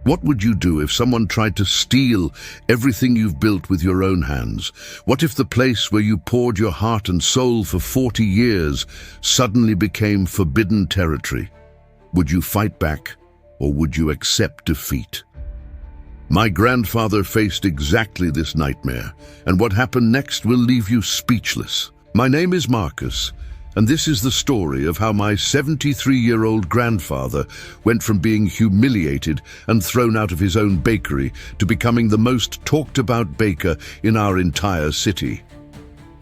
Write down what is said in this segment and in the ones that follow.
What would you do if someone tried to steal everything you've built with your own hands? What if the place where you poured your heart and soul for 40 years suddenly became forbidden territory? Would you fight back, or would you accept defeat? My grandfather faced exactly this nightmare, and what happened next will leave you speechless. My name is Marcus, and this is the story of how my 73-year-old grandfather went from being humiliated and thrown out of his own bakery to becoming the most talked-about baker in our entire city.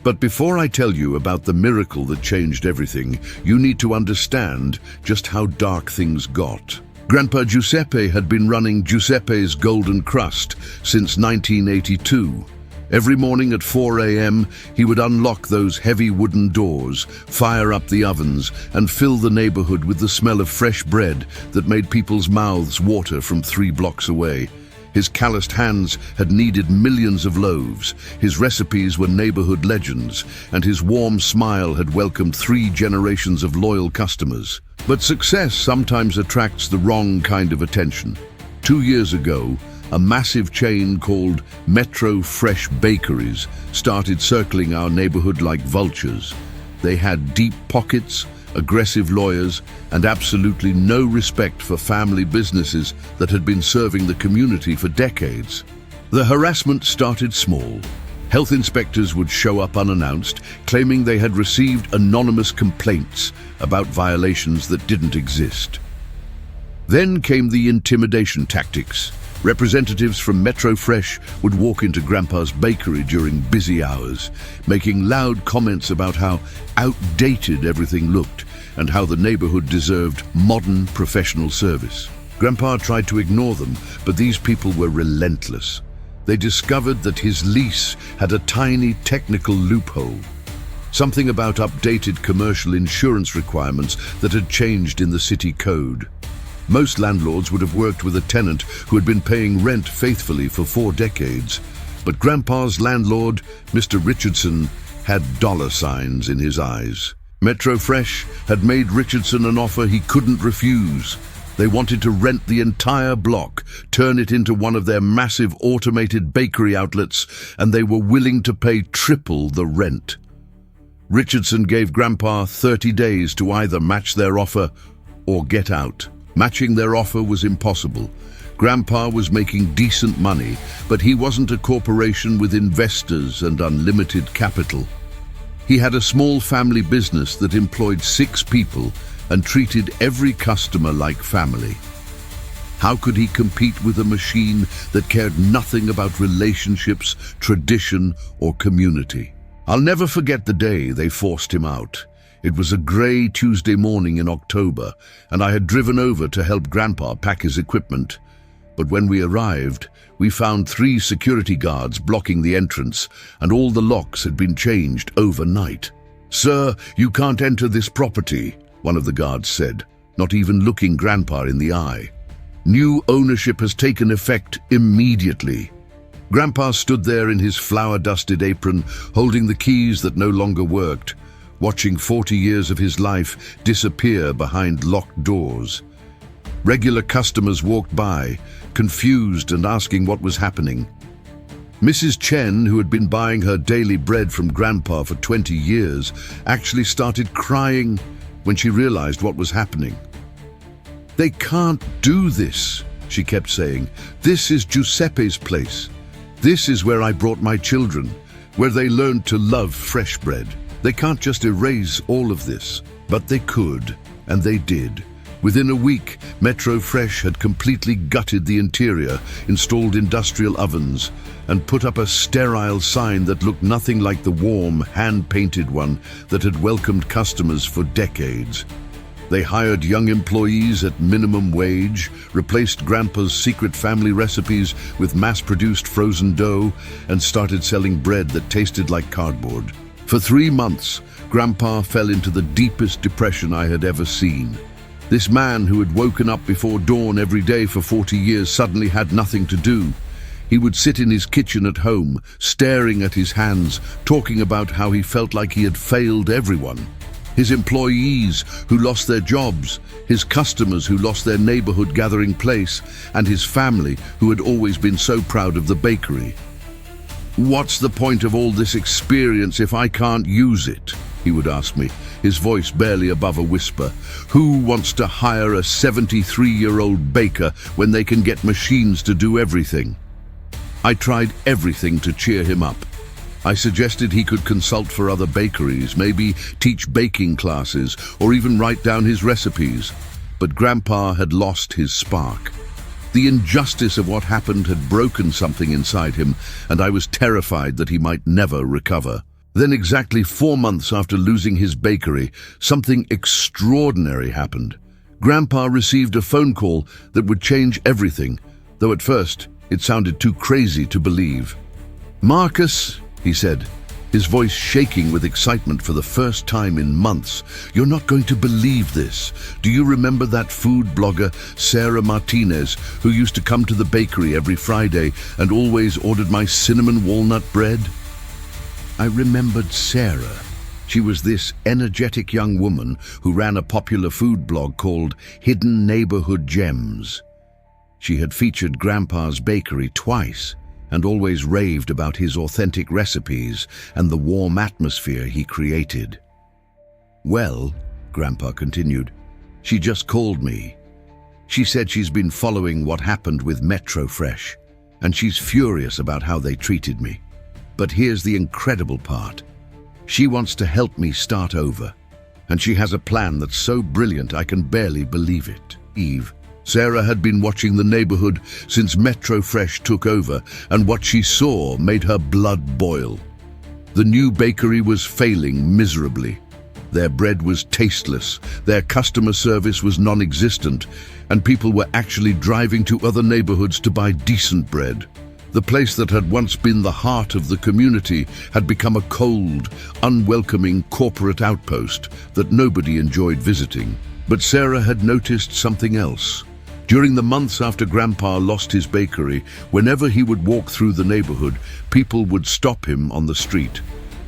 But before I tell you about the miracle that changed everything, you need to understand just how dark things got. Grandpa Giuseppe had been running Giuseppe's Golden Crust since 1982. Every morning at 4 a.m., he would unlock those heavy wooden doors, fire up the ovens, and fill the neighborhood with the smell of fresh bread that made people's mouths water from 3 blocks away. His calloused hands had kneaded millions of loaves, his recipes were neighborhood legends, and his warm smile had welcomed 3 generations of loyal customers. But success sometimes attracts the wrong kind of attention. 2 years ago, a massive chain called Metro Fresh Bakeries started circling our neighborhood like vultures. They had deep pockets, aggressive lawyers, and absolutely no respect for family businesses that had been serving the community for decades. The harassment started small. Health inspectors would show up unannounced, claiming they had received anonymous complaints about violations that didn't exist. Then came the intimidation tactics. Representatives from Metro Fresh would walk into Grandpa's bakery during busy hours, making loud comments about how outdated everything looked and how the neighborhood deserved modern professional service. Grandpa tried to ignore them, but these people were relentless. They discovered that his lease had a tiny technical loophole, something about updated commercial insurance requirements that had changed in the city code. Most landlords would have worked with a tenant who had been paying rent faithfully for 4 decades, but Grandpa's landlord, Mr. Richardson, had dollar signs in his eyes. Metro Fresh had made Richardson an offer he couldn't refuse. They wanted to rent the entire block, turn it into one of their massive automated bakery outlets, and they were willing to pay triple the rent. Richardson gave Grandpa 30 days to either match their offer or get out. Matching their offer was impossible. Grandpa was making decent money, but he wasn't a corporation with investors and unlimited capital. He had a small family business that employed 6 people and treated every customer like family. How could he compete with a machine that cared nothing about relationships, tradition, or community? I'll never forget the day they forced him out. It was a grey Tuesday morning in October, and I had driven over to help Grandpa pack his equipment. But when we arrived, we found 3 security guards blocking the entrance, and all the locks had been changed overnight. "Sir, you can't enter this property," one of the guards said, not even looking Grandpa in the eye. "New ownership has taken effect immediately." Grandpa stood there in his flour-dusted apron, holding the keys that no longer worked, watching 40 years of his life disappear behind locked doors. Regular customers walked by, confused and asking what was happening. Mrs. Chen, who had been buying her daily bread from Grandpa for 20 years, actually started crying when she realized what was happening. "They can't do this," she kept saying. "This is Giuseppe's place. This is where I brought my children, where they learned to love fresh bread. They can't just erase all of this." But they could, and they did. Within a week, Metro Fresh had completely gutted the interior, installed industrial ovens, and put up a sterile sign that looked nothing like the warm, hand-painted one that had welcomed customers for decades. They hired young employees at minimum wage, replaced Grandpa's secret family recipes with mass-produced frozen dough, and started selling bread that tasted like cardboard. For 3 months, Grandpa fell into the deepest depression I had ever seen. This man who had woken up before dawn every day for 40 years suddenly had nothing to do. He would sit in his kitchen at home, staring at his hands, talking about how he felt like he had failed everyone. His employees who lost their jobs, his customers who lost their neighborhood gathering place, and his family who had always been so proud of the bakery. "What's the point of all this experience if I can't use it?" he would ask me, his voice barely above a whisper. "Who wants to hire a 73-year-old baker when they can get machines to do everything?" I tried everything to cheer him up. I suggested he could consult for other bakeries, maybe teach baking classes, or even write down his recipes. But Grandpa had lost his spark. The injustice of what happened had broken something inside him, and I was terrified that he might never recover. Then, exactly 4 months after losing his bakery, something extraordinary happened. Grandpa received a phone call that would change everything, though at first it sounded too crazy to believe. "Marcus," he said, his voice shaking with excitement for the first time in months, "you're not going to believe this. Do you remember that food blogger, Sarah Martinez, who used to come to the bakery every Friday and always ordered my cinnamon walnut bread?" I remembered Sarah. She was this energetic young woman who ran a popular food blog called Hidden Neighborhood Gems. She had featured Grandpa's bakery twice and always raved about his authentic recipes and the warm atmosphere he created. "Well," Grandpa continued, "she just called me. She said she's been following what happened with Metro Fresh, and she's furious about how they treated me. But here's the incredible part. She wants to help me start over, and she has a plan that's so brilliant I can barely believe it." Sarah had been watching the neighborhood since Metro Fresh took over, and what she saw made her blood boil. The new bakery was failing miserably. Their bread was tasteless, their customer service was non-existent, and people were actually driving to other neighborhoods to buy decent bread. The place that had once been the heart of the community had become a cold, unwelcoming corporate outpost that nobody enjoyed visiting. But Sarah had noticed something else. During the months after Grandpa lost his bakery, whenever he would walk through the neighborhood, people would stop him on the street.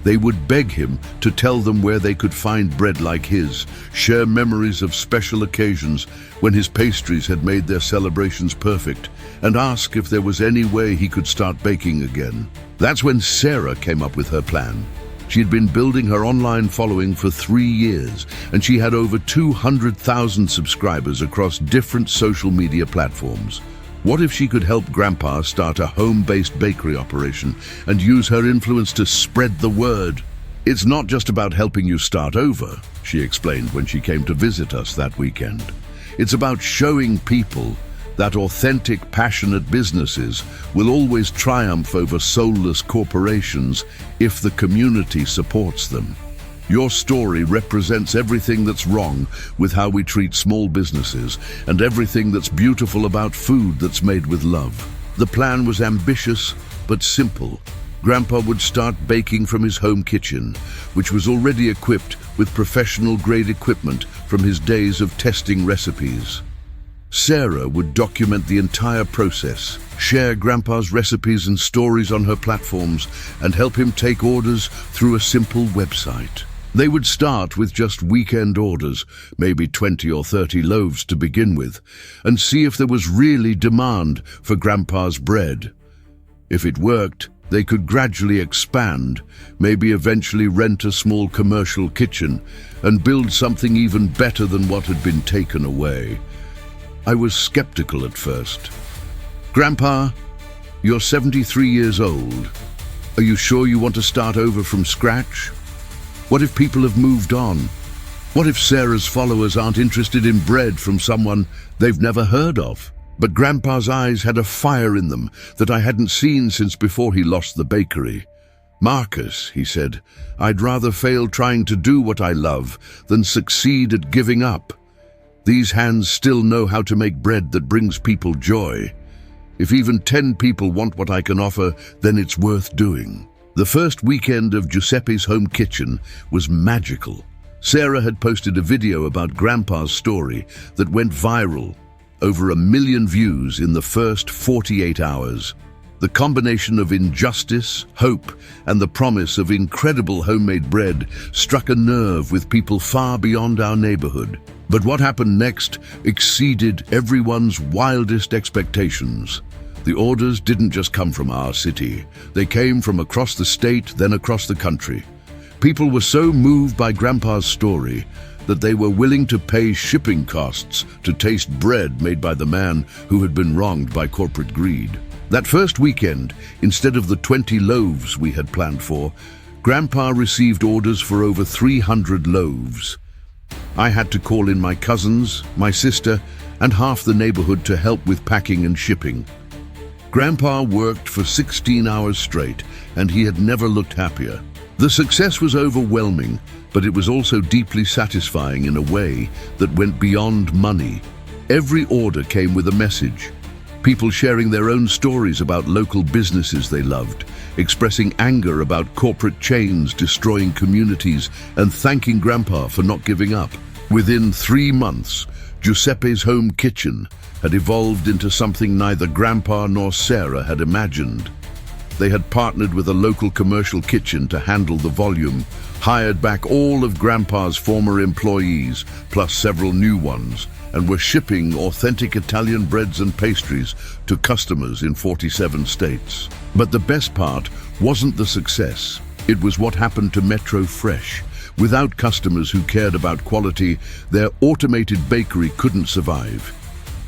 They would beg him to tell them where they could find bread like his, share memories of special occasions when his pastries had made their celebrations perfect, and ask if there was any way he could start baking again. That's when Sarah came up with her plan. She had been building her online following for 3 years, and she had over 200,000 subscribers across different social media platforms. What if she could help Grandpa start a home-based bakery operation and use her influence to spread the word? "It's not just about helping you start over," she explained when she came to visit us that weekend. "It's about showing people that authentic, passionate businesses will always triumph over soulless corporations if the community supports them. Your story represents everything that's wrong with how we treat small businesses and everything that's beautiful about food that's made with love." The plan was ambitious but simple. Grandpa would start baking from his home kitchen, which was already equipped with professional-grade equipment from his days of testing recipes. Sarah would document the entire process, share Grandpa's recipes and stories on her platforms, and help him take orders through a simple website. They would start with just weekend orders, maybe 20 or 30 loaves to begin with, and see if there was really demand for Grandpa's bread. If it worked, they could gradually expand, maybe eventually rent a small commercial kitchen, and build something even better than what had been taken away. I was skeptical at first. "Grandpa, you're 73 years old. Are you sure you want to start over from scratch? What if people have moved on? What if Sarah's followers aren't interested in bread from someone they've never heard of?" But Grandpa's eyes had a fire in them that I hadn't seen since before he lost the bakery. "Marcus," he said, "I'd rather fail trying to do what I love than succeed at giving up. These hands still know how to make bread that brings people joy. If even 10 people want what I can offer, then it's worth doing." The first weekend of Giuseppe's home kitchen was magical. Sarah had posted a video about Grandpa's story that went viral, over 1 million views in the first 48 hours. The combination of injustice, hope, and the promise of incredible homemade bread struck a nerve with people far beyond our neighborhood. But what happened next exceeded everyone's wildest expectations. The orders didn't just come from our city. They came from across the state, then across the country. People were so moved by Grandpa's story that they were willing to pay shipping costs to taste bread made by the man who had been wronged by corporate greed. That first weekend, instead of the 20 loaves we had planned for, Grandpa received orders for over 300 loaves. I had to call in my cousins, my sister, and half the neighborhood to help with packing and shipping. Grandpa worked for 16 hours straight, and he had never looked happier. The success was overwhelming, but it was also deeply satisfying in a way that went beyond money. Every order came with a message. People sharing their own stories about local businesses they loved, expressing anger about corporate chains destroying communities, and thanking Grandpa for not giving up. Within 3 months, Giuseppe's home kitchen had evolved into something neither Grandpa nor Sarah had imagined. They had partnered with a local commercial kitchen to handle the volume, hired back all of Grandpa's former employees, plus several new ones, and were shipping authentic Italian breads and pastries to customers in 47 states. But the best part wasn't the success. It was what happened to Metro Fresh. Without customers who cared about quality, their automated bakery couldn't survive.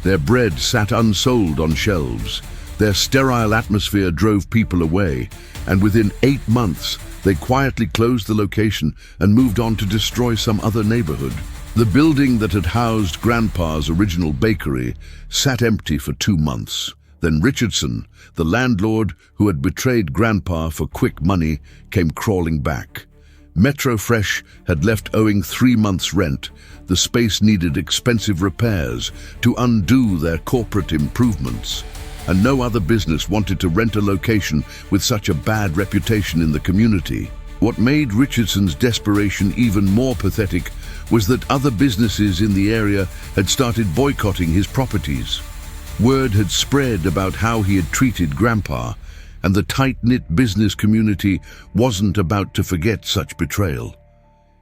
Their bread sat unsold on shelves. Their sterile atmosphere drove people away, and within 8 months, they quietly closed the location and moved on to destroy some other neighborhood. The building that had housed Grandpa's original bakery sat empty for 2 months. Then Richardson, the landlord who had betrayed Grandpa for quick money, came crawling back. Metro Fresh had left owing 3 months' rent. The space needed expensive repairs to undo their corporate improvements, and no other business wanted to rent a location with such a bad reputation in the community. What made Richardson's desperation even more pathetic was that other businesses in the area had started boycotting his properties. Word had spread about how he had treated Grandpa, and the tight-knit business community wasn't about to forget such betrayal.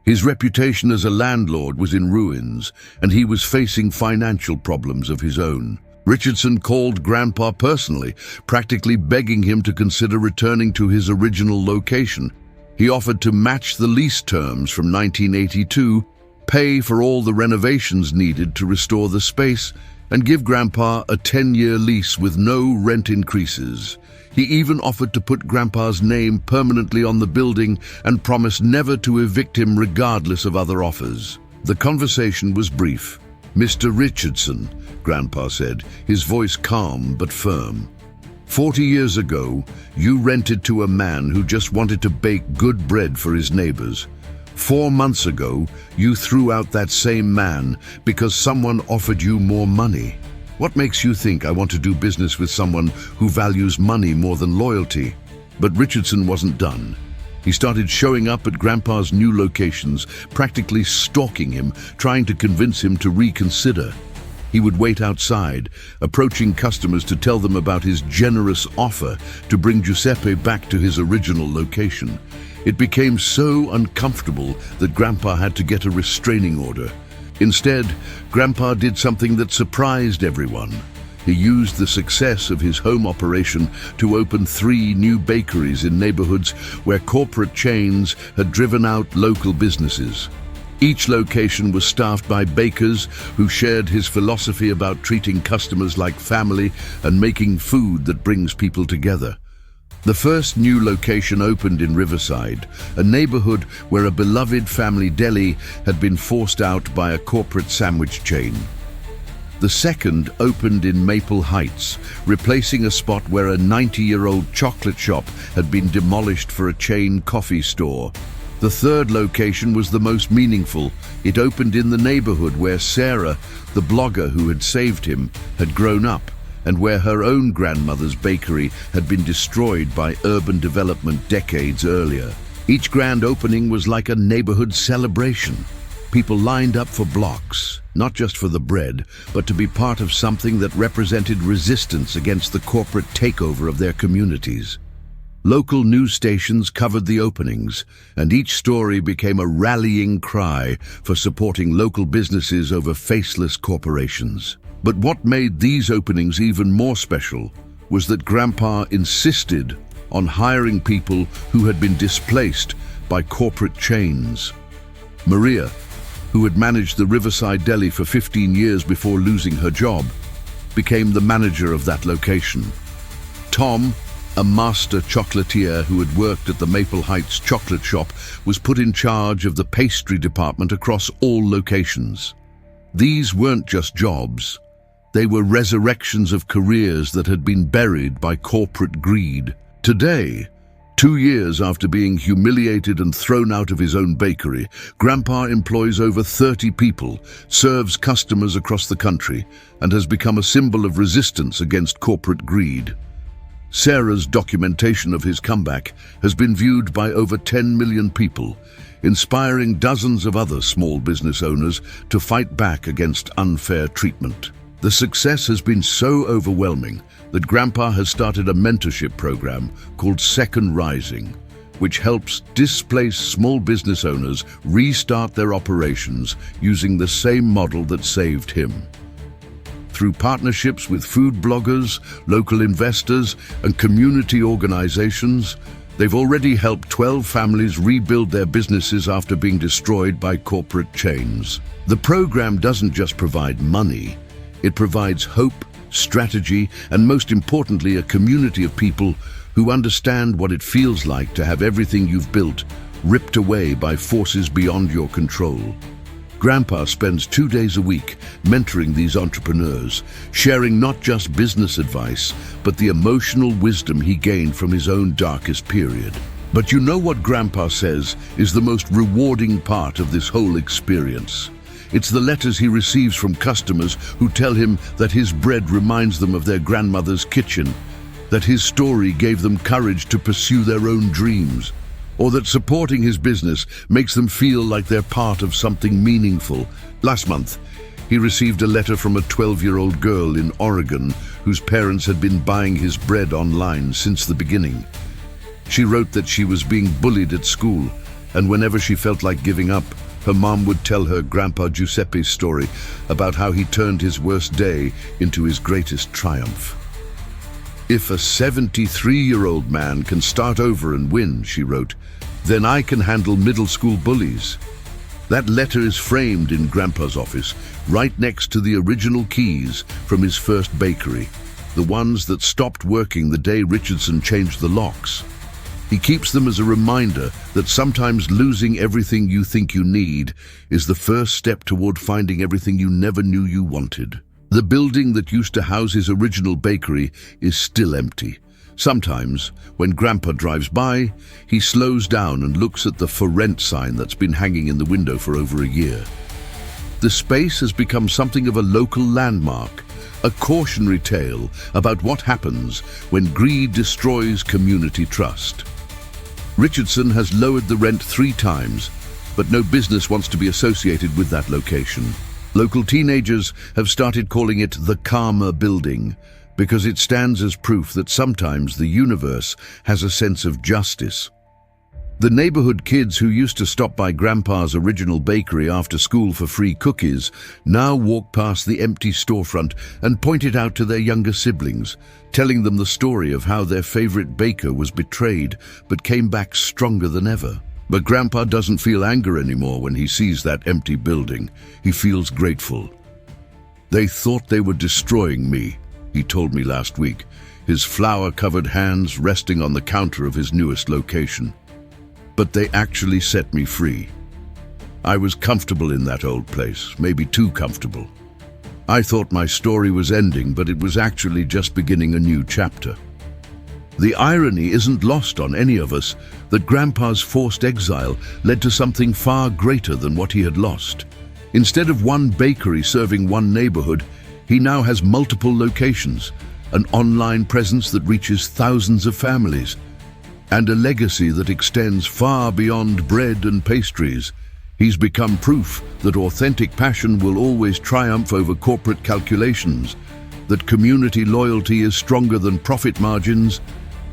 His reputation as a landlord was in ruins, and he was facing financial problems of his own. Richardson called Grandpa personally, practically begging him to consider returning to his original location. He offered to match the lease terms from 1982, pay for all the renovations needed to restore the space, and give Grandpa a 10-year lease with no rent increases. He even offered to put Grandpa's name permanently on the building and promised never to evict him regardless of other offers. The conversation was brief. "Mr. Richardson," Grandpa said, his voice calm but firm. 40 years ago, you rented to a man who just wanted to bake good bread for his neighbors. 4 months ago, you threw out that same man because someone offered you more money. What makes you think I want to do business with someone who values money more than loyalty? But Richardson wasn't done. He started showing up at Grandpa's new locations, practically stalking him, trying to convince him to reconsider. He would wait outside, approaching customers to tell them about his generous offer to bring Giuseppe back to his original location. It became so uncomfortable that Grandpa had to get a restraining order. Instead, Grandpa did something that surprised everyone. He used the success of his home operation to open 3 new bakeries in neighborhoods where corporate chains had driven out local businesses. Each location was staffed by bakers who shared his philosophy about treating customers like family and making food that brings people together. The first new location opened in Riverside, a neighborhood where a beloved family deli had been forced out by a corporate sandwich chain. The second opened in Maple Heights, replacing a spot where a 90-year-old chocolate shop had been demolished for a chain coffee store. The third location was the most meaningful. It opened in the neighborhood where Sarah, the blogger who had saved him, had grown up, and where her own grandmother's bakery had been destroyed by urban development decades earlier. Each grand opening was like a neighborhood celebration. People lined up for blocks, not just for the bread, but to be part of something that represented resistance against the corporate takeover of their communities. Local news stations covered the openings, and each story became a rallying cry for supporting local businesses over faceless corporations. But what made these openings even more special was that Grandpa insisted on hiring people who had been displaced by corporate chains. Maria, who had managed the Riverside Deli for 15 years before losing her job, became the manager of that location. Tom, a master chocolatier who had worked at the Maple Heights chocolate shop, was put in charge of the pastry department across all locations. These weren't just jobs. They were resurrections of careers that had been buried by corporate greed. Today, 2 years after being humiliated and thrown out of his own bakery, Grandpa employs over 30 people, serves customers across the country, and has become a symbol of resistance against corporate greed. Sarah's documentation of his comeback has been viewed by over 10 million people, inspiring dozens of other small business owners to fight back against unfair treatment. The success has been so overwhelming that Grandpa has started a mentorship program called Second Rising, which helps displaced small business owners restart their operations using the same model that saved him. Through partnerships with food bloggers, local investors, and community organizations, they've already helped 12 families rebuild their businesses after being destroyed by corporate chains. The program doesn't just provide money, it provides hope, strategy, and most importantly, a community of people who understand what it feels like to have everything you've built ripped away by forces beyond your control. Grandpa spends 2 days a week mentoring these entrepreneurs, sharing not just business advice, but the emotional wisdom he gained from his own darkest period. But you know what Grandpa says is the most rewarding part of this whole experience? It's the letters he receives from customers who tell him that his bread reminds them of their grandmother's kitchen, that his story gave them courage to pursue their own dreams, or that supporting his business makes them feel like they're part of something meaningful. Last month, he received a letter from a 12-year-old girl in Oregon whose parents had been buying his bread online since the beginning. She wrote that she was being bullied at school, and whenever she felt like giving up, her mom would tell her Grandpa Giuseppe's story about how he turned his worst day into his greatest triumph. "If a 73-year-old man can start over and win," she wrote, "then I can handle middle school bullies." That letter is framed in Grandpa's office, right next to the original keys from his first bakery, the ones that stopped working the day Richardson changed the locks. He keeps them as a reminder that sometimes losing everything you think you need is the first step toward finding everything you never knew you wanted. The building that used to house his original bakery is still empty. Sometimes, when Grandpa drives by, he slows down and looks at the "For Rent" sign that's been hanging in the window for over a year. The space has become something of a local landmark, a cautionary tale about what happens when greed destroys community trust. Richardson has lowered the rent 3 times, but no business wants to be associated with that location. Local teenagers have started calling it the Karma Building because it stands as proof that sometimes the universe has a sense of justice. The neighborhood kids who used to stop by Grandpa's original bakery after school for free cookies now walk past the empty storefront and point it out to their younger siblings, telling them the story of how their favorite baker was betrayed but came back stronger than ever. But Grandpa doesn't feel anger anymore when he sees that empty building. He feels grateful. "They thought they were destroying me," he told me last week, his flour-covered hands resting on the counter of his newest location. "But they actually set me free. I was comfortable in that old place, maybe too comfortable. I thought my story was ending, but it was actually just beginning a new chapter." The irony isn't lost on any of us that Grandpa's forced exile led to something far greater than what he had lost. Instead of one bakery serving one neighborhood, he now has multiple locations, an online presence that reaches thousands of families, and a legacy that extends far beyond bread and pastries. He's become proof that authentic passion will always triumph over corporate calculations, that community loyalty is stronger than profit margins,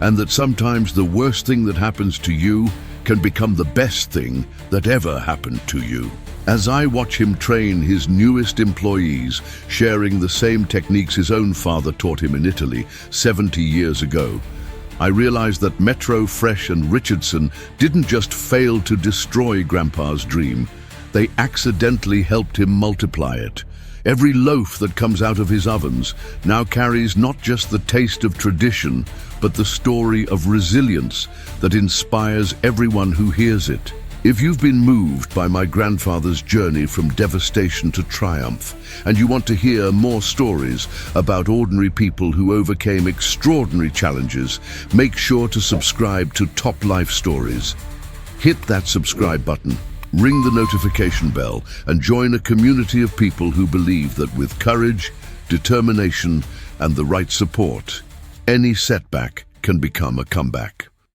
and that sometimes the worst thing that happens to you can become the best thing that ever happened to you. As I watch him train his newest employees, sharing the same techniques his own father taught him in Italy 70 years ago, I realized that Metro, Fresh and Richardson didn't just fail to destroy Grandpa's dream, they accidentally helped him multiply it. Every loaf that comes out of his ovens now carries not just the taste of tradition, but the story of resilience that inspires everyone who hears it. If you've been moved by my grandfather's journey from devastation to triumph, and you want to hear more stories about ordinary people who overcame extraordinary challenges, make sure to subscribe to Top Life Stories. Hit that subscribe button, ring the notification bell, and join a community of people who believe that with courage, determination, and the right support, any setback can become a comeback.